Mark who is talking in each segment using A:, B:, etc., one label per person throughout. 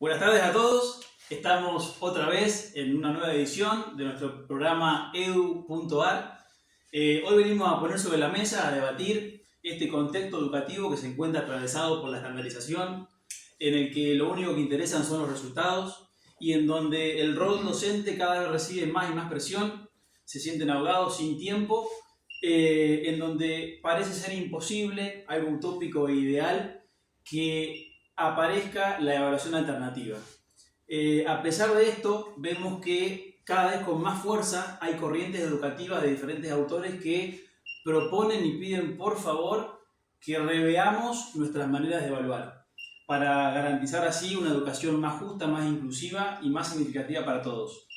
A: Buenas tardes a todos. Estamos otra vez en una nueva edición de nuestro programa edu.ar. Hoy venimos a poner sobre la mesa, a debatir este contexto educativo que se encuentra atravesado por la estandarización, en el que lo único que interesan son los resultados y en donde el rol docente cada vez recibe más y más presión, se sienten ahogados sin tiempo, en donde parece ser imposible, algo utópico e ideal, que aparezca la evaluación alternativa. A pesar de esto, vemos que cada vez con más fuerza hay corrientes educativas de diferentes autores que proponen y piden por favor que reveamos nuestras maneras de evaluar para garantizar así una educación más justa, más inclusiva y más significativa para todos.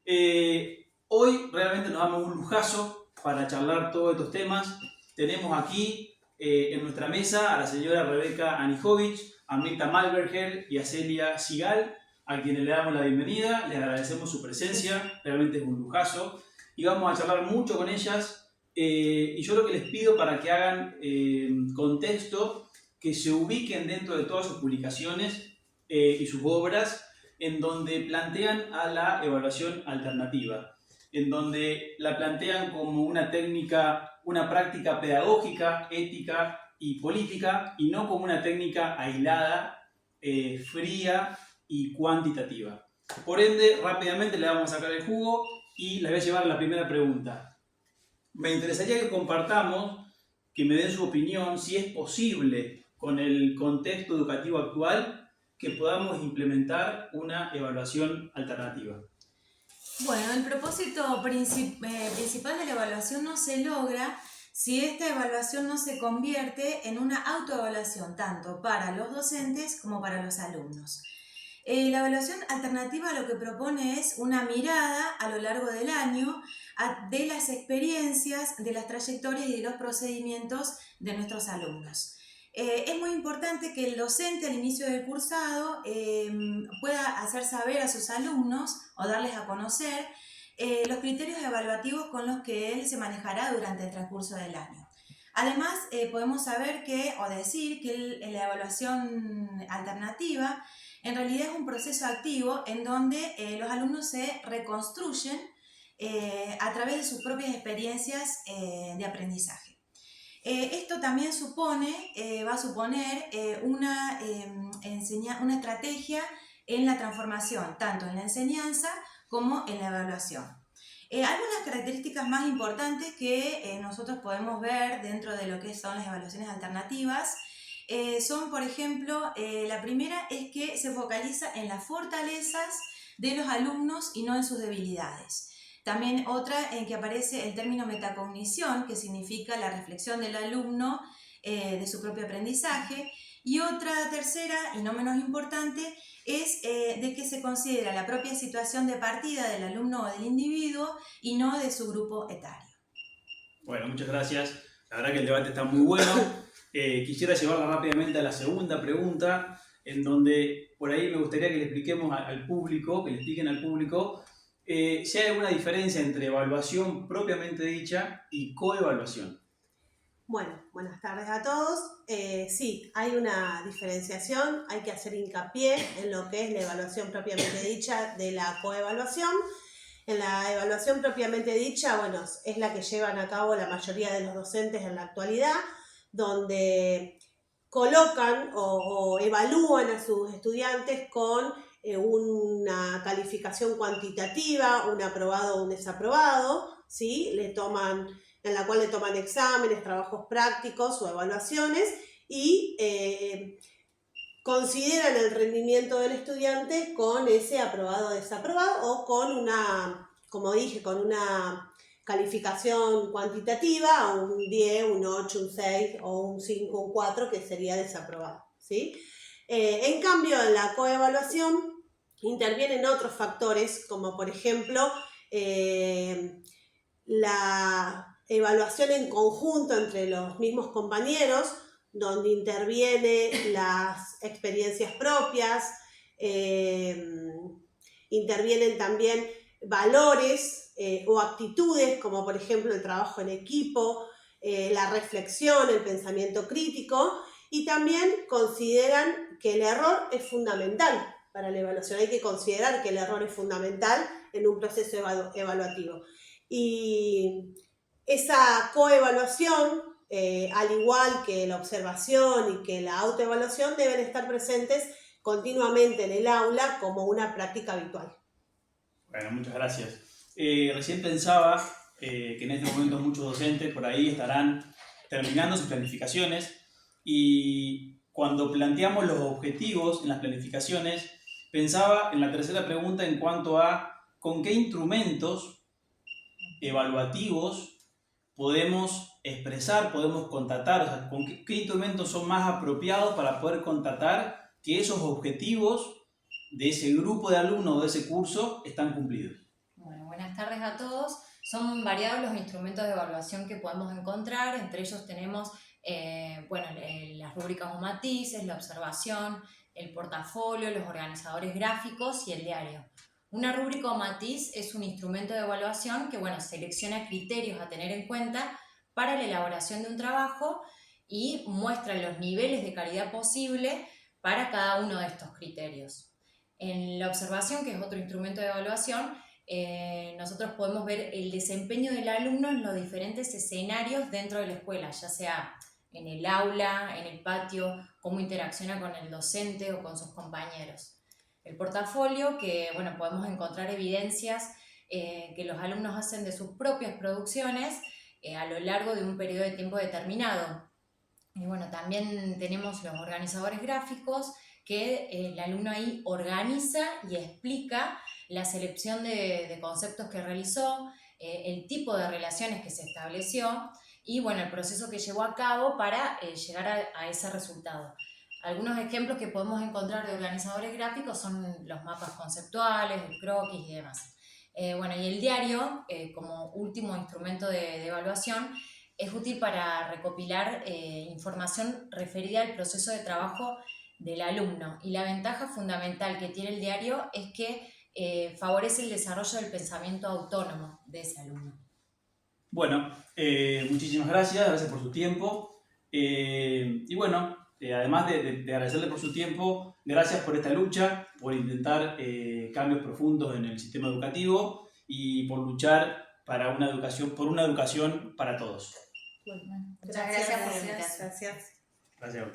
A: Hoy realmente nos damos un lujazo para charlar todos estos temas. Tenemos aquí en nuestra mesa a la señora Rebeca Anijovic, a Mirta Malberger y a Celia Sigal, a quienes le damos la bienvenida, les agradecemos su presencia, realmente es un lujazo, y vamos a charlar mucho con ellas, y yo lo que les pido para que hagan contexto, que se ubiquen dentro de todas sus publicaciones y sus obras, en donde plantean a la evaluación alternativa, en donde la plantean como una técnica, una práctica pedagógica, ética y política, y no como una técnica aislada, fría y cuantitativa. Por ende, rápidamente le vamos a sacar el jugo y les voy a llevar a la primera pregunta. Me interesaría que compartamos, que me den su opinión, si es posible, con el contexto educativo actual, que podamos implementar una evaluación alternativa.
B: Bueno, el propósito principal de la evaluación no se logra si esta evaluación no se convierte en una autoevaluación, tanto para los docentes como para los alumnos. La evaluación alternativa lo que propone es una mirada a lo largo del año de las experiencias, de las trayectorias y de los procedimientos de nuestros alumnos. Es muy importante que el docente al inicio del cursado pueda hacer saber a sus alumnos o darles a conocer los criterios evaluativos con los que él se manejará durante el transcurso del año. Además, podemos saber o decir que la evaluación alternativa en realidad es un proceso activo en donde los alumnos se reconstruyen a través de sus propias experiencias de aprendizaje. Esto también va a suponer una estrategia en la transformación, tanto en la enseñanza como en la evaluación. Algunas características más importantes que nosotros podemos ver dentro de lo que son las evaluaciones alternativas son, por ejemplo, la primera es que se focaliza en las fortalezas de los alumnos y no en sus debilidades. También otra en que aparece el término metacognición, que significa la reflexión del alumno de su propio aprendizaje. Y otra tercera, y no menos importante, es de que se considera la propia situación de partida del alumno o del individuo y no de su grupo etario.
A: Bueno, muchas gracias. La verdad que el debate está muy bueno. Quisiera llevarla rápidamente a la segunda pregunta, en donde por ahí me gustaría que le expliquemos al público, que le expliquen al público, si hay alguna diferencia entre evaluación propiamente dicha y coevaluación.
C: Bueno, buenas tardes a todos. Sí, hay una diferenciación, hay que hacer hincapié en lo que es la evaluación propiamente dicha de la coevaluación. En la evaluación propiamente dicha, bueno, es la que llevan a cabo la mayoría de los docentes en la actualidad, donde colocan o evalúan a sus estudiantes con una calificación cuantitativa, un aprobado o un desaprobado, ¿sí? En la cual le toman exámenes, trabajos prácticos o evaluaciones y consideran el rendimiento del estudiante con ese aprobado o desaprobado o con una, como dije, con una calificación cuantitativa, un 10, un 8, un 6 o un 5, un 4, que sería desaprobado, ¿sí? En cambio, en la coevaluación intervienen otros factores, como por ejemplo la evaluación en conjunto entre los mismos compañeros, donde intervienen las experiencias propias, intervienen también valores o actitudes, como por ejemplo el trabajo en equipo, la reflexión, el pensamiento crítico, y también consideran que el error es fundamental para la evaluación. Hay que considerar que el error es fundamental en un proceso evaluativo. Y esa coevaluación, al igual que la observación y que la autoevaluación, deben estar presentes continuamente en el aula como una práctica habitual.
A: Bueno, muchas gracias. Recién pensaba que en este momento muchos docentes por ahí estarán terminando sus planificaciones y cuando planteamos los objetivos en las planificaciones, pensaba en la tercera pregunta en cuanto a con qué instrumentos evaluativos podemos expresar, podemos constatar, o sea, con qué instrumentos son más apropiados para poder constatar que esos objetivos de ese grupo de alumnos o de ese curso están cumplidos.
D: Bueno, buenas tardes a todos. Son variados los instrumentos de evaluación que podemos encontrar. Entre ellos tenemos las rúbricas o matices, la observación, el portafolio, los organizadores gráficos y el diario. Una rúbrica o matiz es un instrumento de evaluación que selecciona criterios a tener en cuenta para la elaboración de un trabajo y muestra los niveles de calidad posible para cada uno de estos criterios. En la observación, que es otro instrumento de evaluación, nosotros podemos ver el desempeño del alumno en los diferentes escenarios dentro de la escuela, ya sea en el aula, en el patio, cómo interacciona con el docente o con sus compañeros. El portafolio, que podemos encontrar evidencias que los alumnos hacen de sus propias producciones a lo largo de un periodo de tiempo determinado. Y también tenemos los organizadores gráficos, que el alumno ahí organiza y explica la selección de conceptos que realizó, el tipo de relaciones que se estableció y el proceso que llevó a cabo para llegar a ese resultado. Algunos ejemplos que podemos encontrar de organizadores gráficos son los mapas conceptuales, el croquis y demás. Y el diario, como último instrumento de evaluación, es útil para recopilar información referida al proceso de trabajo del alumno. Y la ventaja fundamental que tiene el diario es que favorece el desarrollo del pensamiento autónomo de ese alumno.
A: Bueno, muchísimas gracias por su tiempo. Además de agradecerle por su tiempo, gracias por esta lucha, por intentar cambios profundos en el sistema educativo y por luchar por una educación para todos.
C: Bueno,
D: Muchas gracias por la invitación.
C: Gracias.
A: Gracias.